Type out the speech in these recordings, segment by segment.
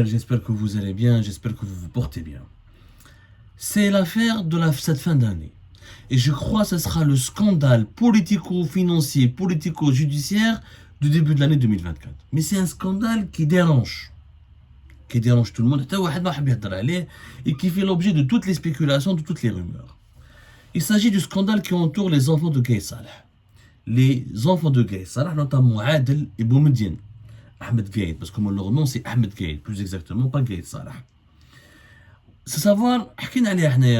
J'espère que vous allez bien, j'espère que vous vous portez bien. C'est l'affaire de cette fin d'année. Et je crois que ce sera le scandale politico-financier, politico-judiciaire du début de l'année 2024. Mais c'est un scandale qui dérange tout le monde, et qui fait l'objet de toutes les spéculations, de toutes les rumeurs. Il s'agit du scandale qui entoure les enfants de Gaye Salah. Les enfants de Gaye Salah, notamment Adel et Boumediene. Ahmed Gaye, parce que leur nom c'est Ahmed Gaye, plus exactement, pas Gaye Salah. C'est savoir,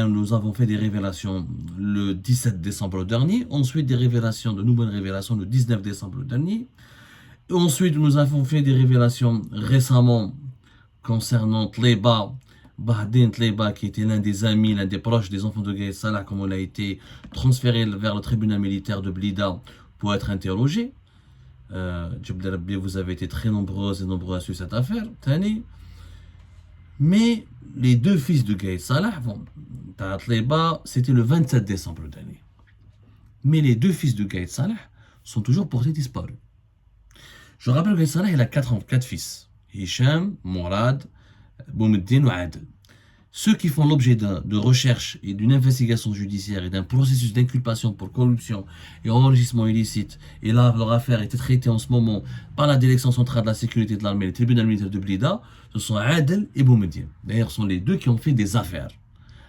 nous avons fait des révélations le 17 décembre dernier, ensuite de nouvelles révélations le 19 décembre dernier, et ensuite nous avons fait des révélations récemment concernant Tleiba, Bahdin Tleiba, qui était l'un des amis, l'un des proches des enfants de Gaye Salah, comme on a été transféré vers le tribunal militaire de Blida pour être interrogé. Vous avez été très nombreux et nombreux à suivre cette affaire. Mais les deux fils de Gaye Salah, c'était le 27 décembre dernier. Mais les deux fils de Gaye Salah sont toujours portés disparus. Je rappelle que Gaye Salah, il a quatre fils. Hicham, Mourad, Boumediene ou Adel. Ceux qui font l'objet de recherche et d'une investigation judiciaire et d'un processus d'inculpation pour corruption et enrichissement illicite, et là, leur affaire a été traitée en ce moment par la Direction centrale de la sécurité de l'armée et le tribunal militaire de Blida, ce sont Adel et Boumediene. D'ailleurs, ce sont les deux qui ont fait des affaires.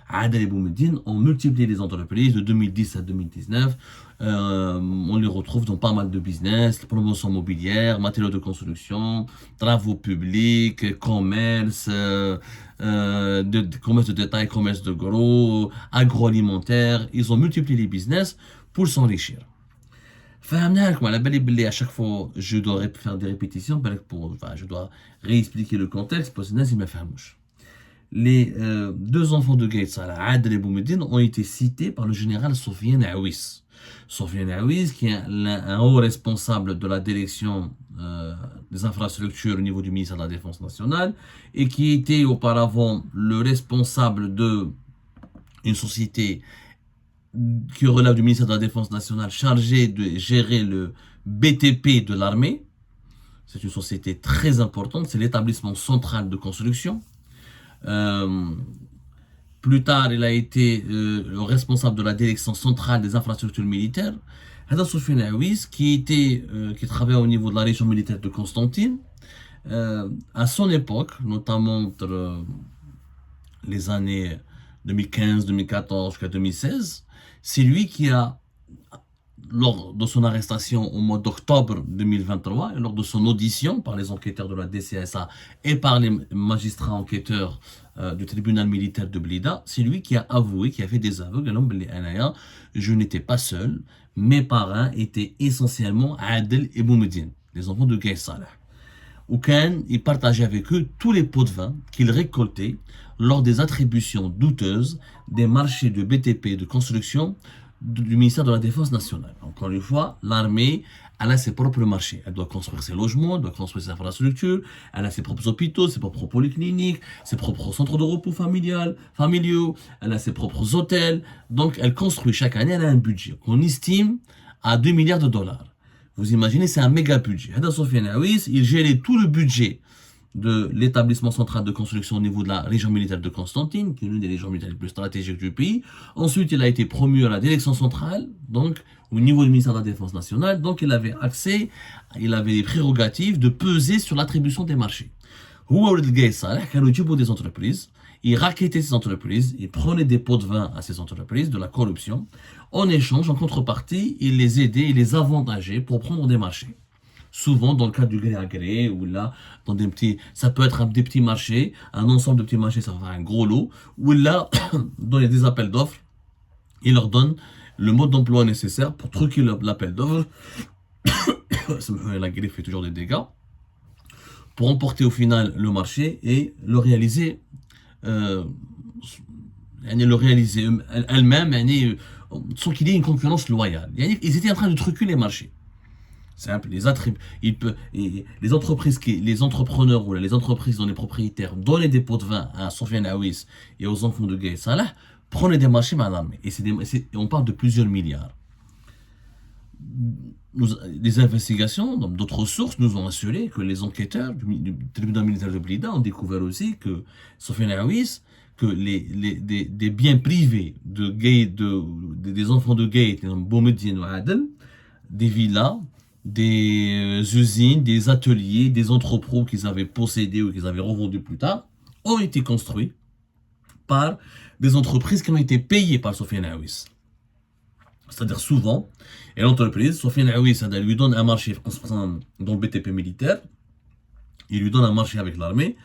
Adel et Boumediene ont multiplié les entreprises de 2010 à 2019. On les retrouve dans pas mal de business, promotion mobilière, matériaux de construction, travaux publics, commerce, commerce de détail, commerce de gros, agroalimentaire. Ils ont multiplié les business pour s'enrichir. À chaque fois, je dois faire des répétitions, je dois réexpliquer le contexte parce que les deux enfants de Gaye Salah, Adel et Boumediene, ont été cités par le général Sofiane Aouis. Sofiane Aouis, qui est un haut responsable de la direction des infrastructures au niveau du ministère de la Défense nationale et qui était auparavant le responsable d'une société qui relève du ministère de la Défense nationale chargée de gérer le BTP de l'armée. C'est une société très importante, c'est l'établissement central de construction. Plus tard, il a été le responsable de la direction centrale des infrastructures militaires. Hada Sofiane Aouis, qui travaillait au niveau de la région militaire de Constantine, à son époque, notamment entre les années 2015, 2014 jusqu'à 2016, c'est lui qui a, lors de son arrestation au mois d'octobre 2023, et lors de son audition par les enquêteurs de la DCSA et par les magistrats enquêteurs du tribunal militaire de Blida, c'est lui qui a avoué, qui a fait des aveux, je n'étais pas seul, mes parents étaient essentiellement Adel et Boumediene, les enfants de Gaye Salah. Aucun, il partageait avec eux tous les pots de vin qu'il récoltait lors des attributions douteuses des marchés de BTP de construction du ministère de la Défense nationale. Encore une fois, l'armée, elle a ses propres marchés. Elle doit construire ses logements, elle doit construire ses infrastructures, elle a ses propres hôpitaux, ses propres polycliniques, ses propres centres de repos familiaux, elle a ses propres hôtels. Donc, elle construit chaque année, elle a un budget qu'on estime à 2 milliards de dollars. Vous imaginez, c'est un méga budget. Hada Sofiane Aouis, il gérait tout le budget de l'établissement central de construction au niveau de la région militaire de Constantine, qui est l'une des régions militaires les plus stratégiques du pays. Ensuite, il a été promu à la direction centrale, donc au niveau du ministère de la Défense nationale. Donc, il avait des prérogatives de peser sur l'attribution des marchés. Gaye Salah, des entreprises, il rackettait ces entreprises, il prenait des pots de vin à ces entreprises, de la corruption. En échange, en contrepartie, il les aidait, il les avantageait pour prendre des marchés. Souvent dans le cadre du gré à gré, ou là, ça peut être des petits marchés, un ensemble de petits marchés, ça va faire un gros lot, ou là, dans des appels d'offres, il leur donne le mode d'emploi nécessaire pour truquer l'appel d'offres. La griffe fait toujours des dégâts, pour emporter au final le marché et le réaliser elle-même, sans qu'il y ait une concurrence loyale. Ils étaient en train de truquer les marchés. Simple, les entreprises, les entrepreneurs ou les entreprises dont les propriétaires donnaient des pots de vin à Sofiane Aouis et aux enfants de Gaye Salah, prenaient des marchés à l'armée. Et on parle de plusieurs milliards. les investigations, d'autres sources nous ont assuré que les enquêteurs du tribunal militaire de Blida ont découvert aussi que Sofiane Aouis, que des biens privés des enfants de Gate, Boumediene ou Adel, des villas, des usines, des ateliers, des entrepôts qu'ils avaient possédés ou qu'ils avaient revendus plus tard, ont été construits par des entreprises qui ont été payées par Sofiane Aouis. C'est-à-dire souvent, et l'entreprise, Sofiane Aouis, lui donne un marché dans le BTP militaire, il lui donne un marché avec l'armée,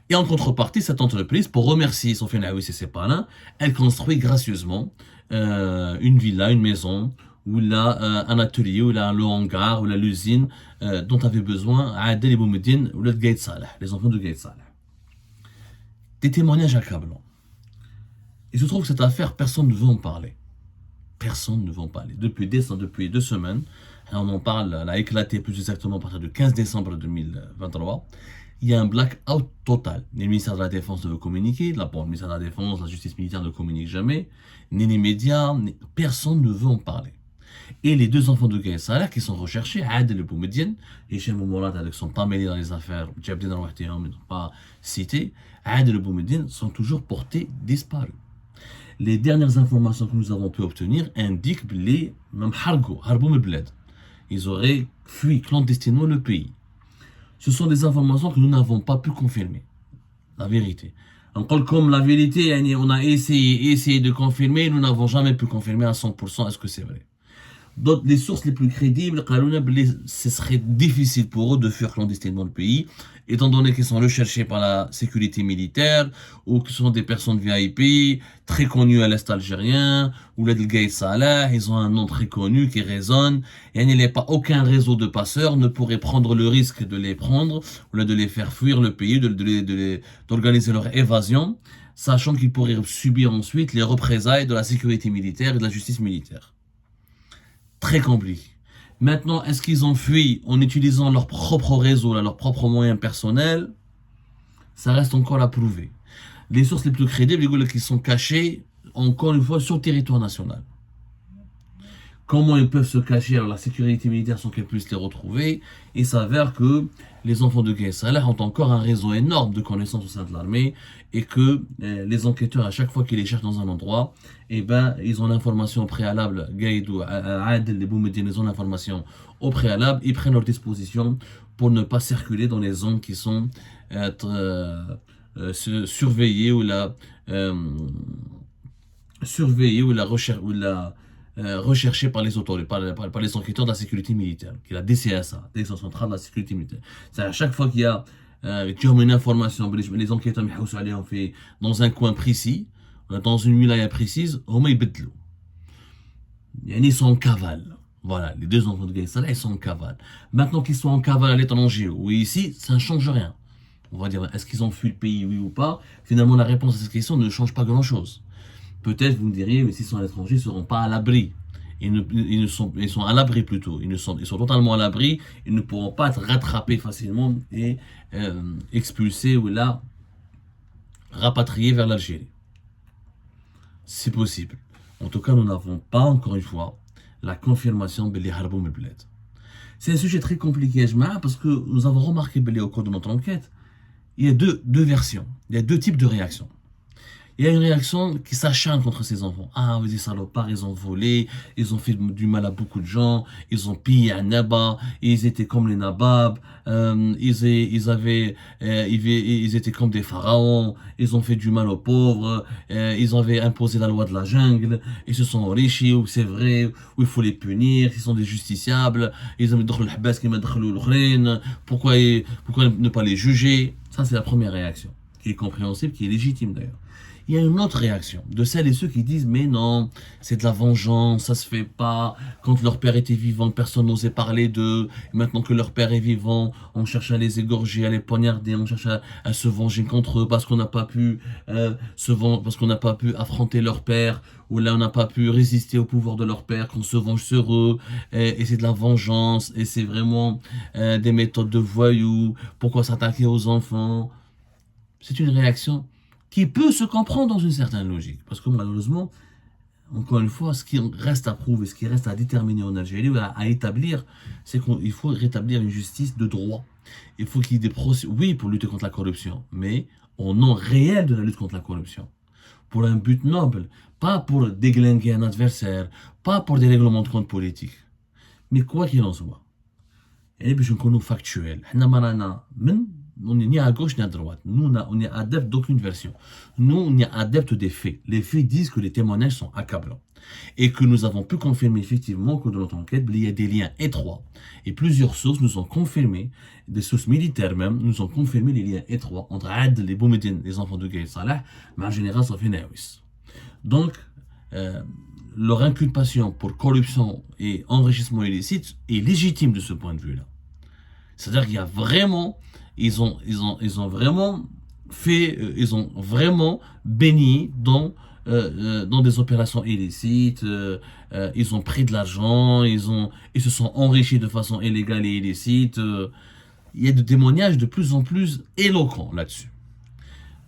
et en contrepartie, cette entreprise, pour remercier Sofiane Aouis et ses parrains, elle construit gracieusement une villa, une maison, ou là, un atelier, ou là, le hangar, ou là, l'usine dont avait besoin Adel et Boumediene, ou là, Gaït Salah, les enfants de Gaït Salah. Des témoignages accablants. Il se trouve que cette affaire, personne ne veut en parler. Personne ne veut en parler. Depuis 2 semaines, on en parle, elle a éclaté plus exactement à partir du 15 décembre 2023. Il y a un blackout total. Ni le ministère de la Défense ne veut communiquer, le ministère de la Défense, la justice militaire ne communique jamais, ni les médias, personne ne veut en parler. Et les 2 enfants de Gaït Salah qui sont recherchés, Adel et Boumediene, Hicham Mourad, ils ne sont pas mêlés dans les affaires, Djabdine Rouahtihom, ils ne sont pas cités, Adel et Boumediene sont toujours portés disparus. Les dernières informations que nous avons pu obtenir indiquent que les même Harbou Mebled, ils auraient fui clandestinement le pays. Ce sont des informations que nous n'avons pas pu confirmer. La vérité. Comme la vérité, on a essayé de confirmer, nous n'avons jamais pu confirmer à 100% est-ce que c'est vrai. Donc, les sources les plus crédibles, ce serait difficile pour eux de fuir clandestinement le pays, étant donné qu'ils sont recherchés par la sécurité militaire, ou qu'ils sont des personnes VIP, très connues à l'Est algérien, ou les Gaït Salah, ils ont un nom très connu qui résonne, et il n'y a pas aucun réseau de passeurs ne pourrait prendre le risque de les prendre, ou de les faire fuir le pays, d'organiser leur évasion, sachant qu'ils pourraient subir ensuite les représailles de la sécurité militaire et de la justice militaire. Très compliqué. Maintenant, est-ce qu'ils ont fui en utilisant leur propre réseau, leurs propres moyens personnels? Ça reste encore à prouver. Les sources les plus crédibles, ils qui sont cachés, encore une fois, sur le territoire national. Comment ils peuvent se cacher? Alors la sécurité militaire sans qu'elle puisse les retrouver. Il s'avère que les enfants de Gaït Salah ont encore un réseau énorme de connaissances au sein de l'armée et que les enquêteurs, à chaque fois qu'ils les cherchent dans un endroit, ils ont l'information préalable. Gaïd ou Adel, les Boumediene, ils ont l'information au préalable. Ils prennent leur disposition pour ne pas circuler dans les zones qui sont surveillées ou recherché par les autorités, par les enquêteurs de la sécurité militaire, qui est la DCSA, Direction centrale de la sécurité militaire. C'est à chaque fois qu'il y a une information, les enquêteurs ont fait dans un coin précis, dans une wilaya précise, ils sont en cavale. Voilà, les 2 enfants de Gaït Salah, ils sont en cavale. Maintenant qu'ils sont en cavale à l'étranger ou ici, ça ne change rien. On va dire, est-ce qu'ils ont fui le pays, oui ou pas? Finalement, la réponse à cette question ne change pas grand-chose. Peut-être vous me diriez, mais s'ils sont à l'étranger, ils ne seront pas à l'abri. Ils sont à l'abri plutôt. Ils sont totalement à l'abri. Ils ne pourront pas être rattrapés facilement et expulsés ou là, rapatriés vers l'Algérie. C'est possible. En tout cas, nous n'avons pas, encore une fois, la confirmation de l'Harbou Mebled. C'est un sujet très compliqué, parce que nous avons remarqué au cours de notre enquête, il y a deux versions, il y a 2 types de réactions. Il y a une réaction qui s'acharne contre ces enfants. Ah, vous dites salopards, ils ont volé, ils ont fait du mal à beaucoup de gens, ils ont pillé un Naba, ils étaient comme les Nababs, ils étaient comme des pharaons, ils ont fait du mal aux pauvres, ils avaient imposé la loi de la jungle, ils se sont enrichis, ou c'est vrai, ou il faut les punir, ils sont des justiciables, ils ont pourquoi ne pas les juger? Ça, c'est la première réaction, qui est compréhensible, qui est légitime d'ailleurs. Il y a une autre réaction de celles et ceux qui disent mais non, c'est de la vengeance, ça se fait pas. Quand leur père était vivant, personne n'osait parler d'eux. Maintenant que leur père est vivant, on cherche à les égorger, à les poignarder, on cherche à se venger contre eux parce qu'on n'a pas pu parce qu'on n'a pas pu affronter leur père, ou là on n'a pas pu résister au pouvoir de leur père, qu'on se venge sur eux. Et c'est de la vengeance, et c'est vraiment des méthodes de voyous. Pourquoi s'attaquer aux enfants? C'est une réaction qui peut se comprendre dans une certaine logique. Parce que malheureusement, encore une fois, ce qui reste à prouver, ce qui reste à déterminer en Algérie, ou à établir, c'est qu'il faut rétablir une justice de droit. Il faut qu'il y ait des procès, oui, pour lutter contre la corruption, mais au nom réel de la lutte contre la corruption. Pour un but noble, pas pour déglinguer un adversaire, pas pour des règlements de compte politiques. Mais quoi qu'il en soit, et باش نكونوا factuels, حنا ما رانا on n'est ni à gauche ni à droite. Nous, on est adepte d'aucune version. Nous, on est adepte des faits. Les faits disent que les témoignages sont accablants. Et que nous avons pu confirmer effectivement que dans notre enquête, il y a des liens étroits. Et plusieurs sources nous ont confirmé, des sources militaires même, nous ont confirmé les liens étroits entre Adel, les Boumedine, les enfants de Gaïd Salah, mais le général Sofiane Aouis. Donc, leur inculpation pour corruption et enrichissement illicite est légitime de ce point de vue-là. C'est-à-dire qu'il y a vraiment, ils ont vraiment fait, ils ont vraiment béni dans des opérations illicites, ils ont pris de l'argent, ils se sont enrichis de façon illégale et illicite. Il y a des témoignages de plus en plus éloquents là-dessus.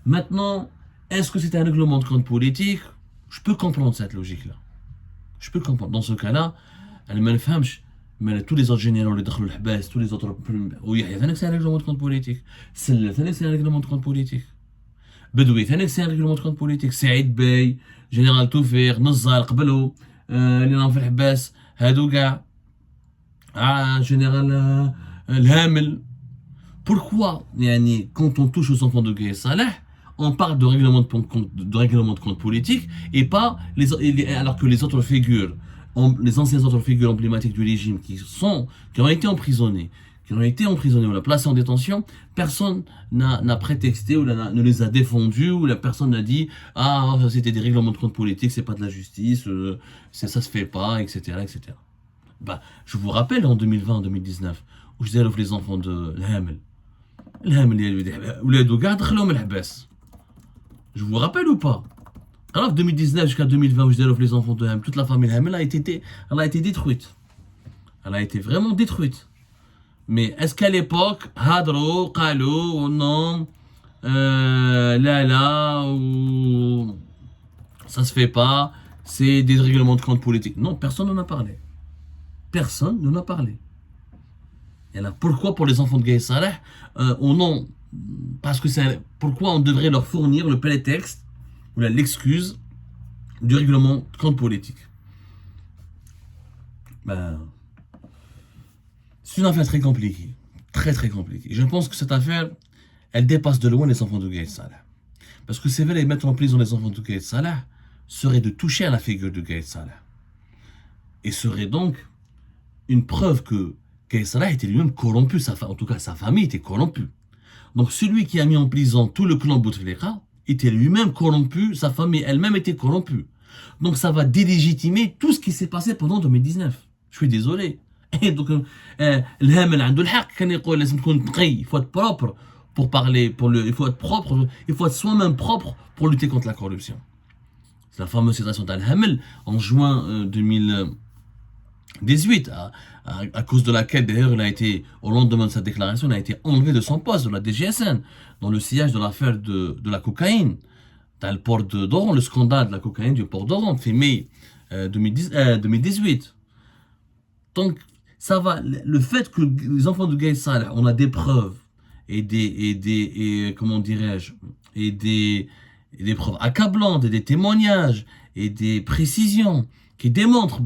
Maintenant, est-ce que c'est un règlement de compte politique? Je peux comprendre cette logique-là. Je peux comprendre. Dans ce cas-là, elle ne me fahmش. Mais tous les autres généraux, les دخلوا الحباس, tous les autres, oui, c'est un règlement de compte politique. C'est un règlement de compte politique. Bedoui, c'est un règlement de compte politique. Saïd Bey, général Toufir, Nazar, قبلوا, اللي راهم في الحباس, هادو كاع, général الهامل. Pourquoi, quand on touche aux enfants de Gaïd Salah, on parle de règlement de compte politique et pas alors que les autres figures, les anciennes autres figures emblématiques du régime qui ont été emprisonnées ou placées en détention, personne n'a prétexté ou ne les a défendus ou la personne n'a dit c'était des règlements de compte politique, c'est pas de la justice, ça se fait pas, etc. Bah, je vous rappelle en 2020-2019 où je disais les enfants de l'Hamel. Je vous rappelle ou pas? Alors de 2019 jusqu'à 2020 où je disais les enfants de Hamel, toute la famille Hamel a été détruite. Elle a été vraiment détruite. Mais est-ce qu'à l'époque, Hadro, Kalou, non, Lala, ou ça se fait pas, c'est des règlements de compte politique? Non, personne n'en a parlé. Personne n'en a parlé. Et là, pourquoi pour les enfants de Gaïd Salah, parce que pourquoi on devrait leur fournir le prétexte ou l'excuse du règlement de compte politique? C'est une affaire très compliquée. Très très compliquée. Je pense que cette affaire, elle dépasse de loin les enfants de Gaïd Salah. Parce que c'est vrai, mettre en prison les enfants de Gaïd Salah serait de toucher à la figure de Gaïd Salah. Et serait donc une preuve que Gaïd Salah était lui-même corrompu, en tout cas sa famille était corrompue. Donc celui qui a mis en prison tout le clan Bouteflika était lui-même corrompu, sa famille elle-même était corrompue. Donc ça va délégitimer tout ce qui s'est passé pendant 2019. Je suis désolé. Et donc, il faut être propre pour parler, il faut être propre, il faut être soi-même propre pour lutter contre la corruption. C'est la fameuse citation d'Al-Hamel en juin 2018, à cause de laquelle d'ailleurs au lendemain de sa déclaration, il a été enlevé de son poste de la DGSN dans le sillage de l'affaire de la cocaïne dans le port d'Oran, le scandale de la cocaïne du port d'Oran, fait mai 2018. Donc, ça va, le fait que les enfants de Gaïd Salah, on a des preuves et comment dirais-je, et des preuves accablantes et des témoignages et des précisions qui démontrent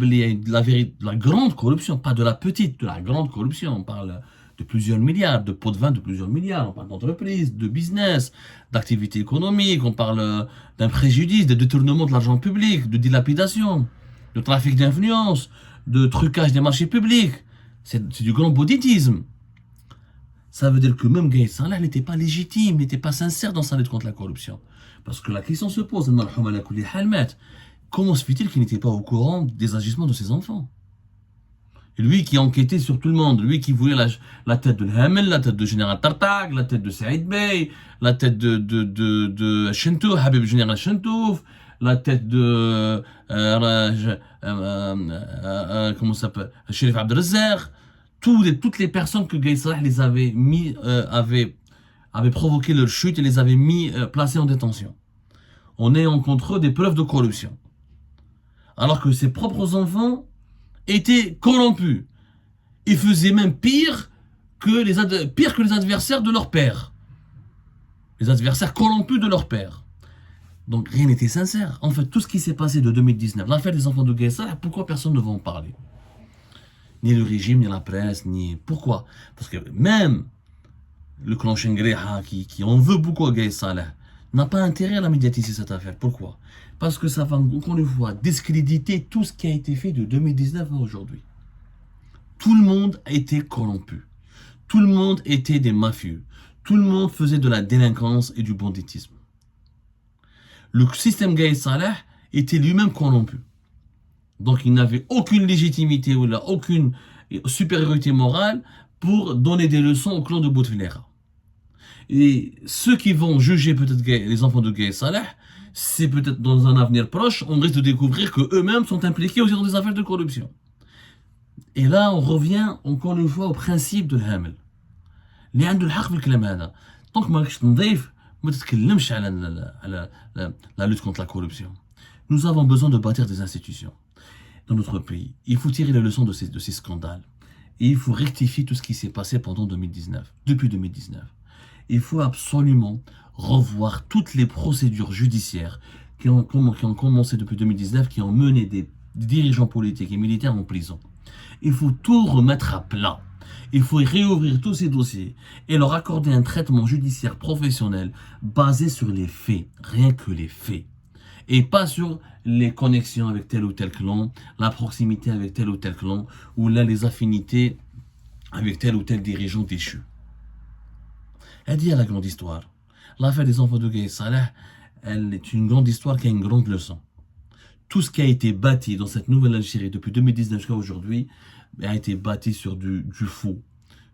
la grande corruption, pas de la petite, de la grande corruption. On parle de plusieurs milliards, de pots de vin de plusieurs milliards, on parle d'entreprises, de business, d'activités économiques, on parle d'un préjudice, de détournement de l'argent public, de dilapidation, de trafic d'influence, de trucage des marchés publics. C'est du grand banditisme. Ça veut dire que même Gaïd Salah n'était pas légitime, n'était pas sincère dans sa lutte contre la corruption. Parce que la question se pose, comment se fait-il qu'il n'était pas au courant des agissements de ses enfants? Lui qui enquêtait sur tout le monde, lui qui voulait la tête de l'Hamel, la tête de Général Tartag, la tête de Saïd Bey, la tête de Chentouf, Habib Général Chentouf, la tête de comment ça s'appelle, Chérif Abdelrazak, toutes les personnes que Gaïd Salah les avait avaient provoqué leur chute et les avait placées en détention. En ayant contre eux des preuves de corruption. alors que ses propres enfants étaient corrompus. Ils faisaient même pire que les adversaires de leur père. Les adversaires corrompus de leur père. Donc rien n'était sincère. En fait, tout ce qui s'est passé de 2019, l'affaire des enfants de Gaye Salah, pourquoi personne ne va en parler? Ni le régime, ni la presse, ni... Pourquoi? Parce que même le clan Shengreha, qui en veut beaucoup à Gaye Salah, n'a pas intérêt à la médiatiser cette affaire. Pourquoi? Parce que ça va encore une fois discréditer tout ce qui a été fait de 2019 à aujourd'hui. Tout le monde a été corrompu. Tout le monde était des mafieux. Tout le monde faisait de la délinquance et du banditisme. Le système Gaye Salah était lui-même corrompu. Donc il n'avait aucune légitimité ou aucune supériorité morale pour donner des leçons au clan de Bouteflika. Et ceux qui vont juger peut-être les enfants de Gaye Salah, c'est peut-être dans un avenir proche, on risque de découvrir qu'eux-mêmes sont impliqués aussi dans des affaires de corruption. Et là, on revient encore une fois au principe de الهامل. اللي عنده الحق في الكلام هذا. Donc ما راكش نضيف ما تتكلمش على la lutte contre la corruption. Nous avons besoin de bâtir des institutions dans notre pays. Il faut tirer les leçons de ces scandales. Et il faut rectifier tout ce qui s'est passé pendant 2019, depuis 2019. Il faut absolument revoir toutes les procédures judiciaires qui ont commencé depuis 2019, qui ont mené des dirigeants politiques et militaires en prison. Il faut tout remettre à plat. Il faut réouvrir tous ces dossiers et leur accorder un traitement judiciaire professionnel basé sur les faits, rien que les faits. Et pas sur les connexions avec tel ou tel clan, la proximité avec tel ou tel clan, ou là les affinités avec tel ou tel dirigeant déchu. Elle dit à la grande histoire. L'affaire des enfants de Gaye Salah, elle est une grande histoire qui a une grande leçon. Tout ce qui a été bâti dans cette nouvelle Algérie depuis 2019 jusqu'à aujourd'hui a été bâti sur du faux,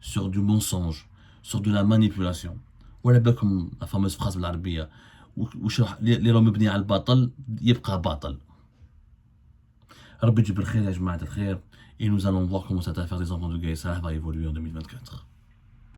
sur du mensonge, sur de la manipulation. Voilà comme la fameuse phrase de l'Arabie. اللي راه مبني على الباطل يبقى باطل. ربي يجيب الخير يا جماعة الخير. Et nous allons voir comment cette affaire des enfants de Gaye Salah va évoluer en 2024.